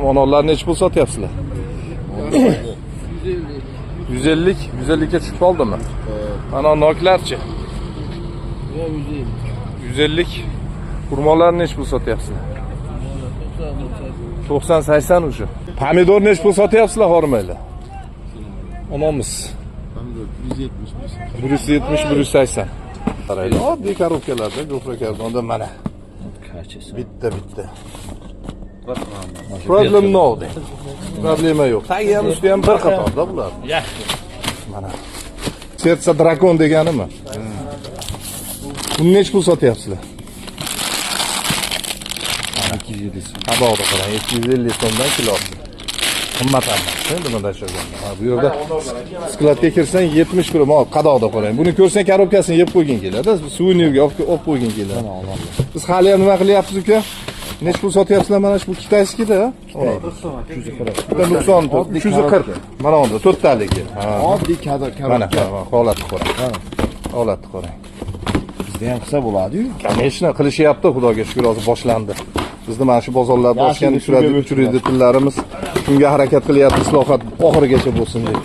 Onlarni necha pul sotyapsizlar? 150. 150 ga tushib qoldimi? Ana noklarchi. 150. Xurmolarni necha pul sotyapsizlar? 90-80 o'sha. Pomidor necha pul sotyapsizlar hormaylar? Onamiz. 170-180. Qaraylar. Oddiy korobkalarda gofra karbonda mana. Bitta. Problem no. Problema yo'q. Tagi ham usti ham bir qatorda bular. Mana. Sertsa drakon deganimi? Buni necha pul sotyapsizlar? 250 so'm. Qadoqda qarang, 250 so'mdan kilosi. Qimmat emas, endi bunday tushirganda. Bu yerda skladga kirsang 70 kilo, mana qadoqda qarang. Buni ko'rsang korobkasini yeb qo'yging keladi. Suvini yerga olib qo'yging keladi. Biz hali ham nima qilyapmiz uka? Necha pul sotyapsizlar mana shu kitayskida? 390, 340. Mana unda to'rttaligi. Oddiy korobka. Mana holatni qarang. Holatni qarang. Bizda ham qilsa bo'ladi-yu. Конечно, qilishyapti, Xudoga shukr, hozir boshlandi. Bizni mana shu bozorlarda ochgan uchiradi tillarimiz shunga harakat qilyapti, islohot oxirigacha bo'lsin deb.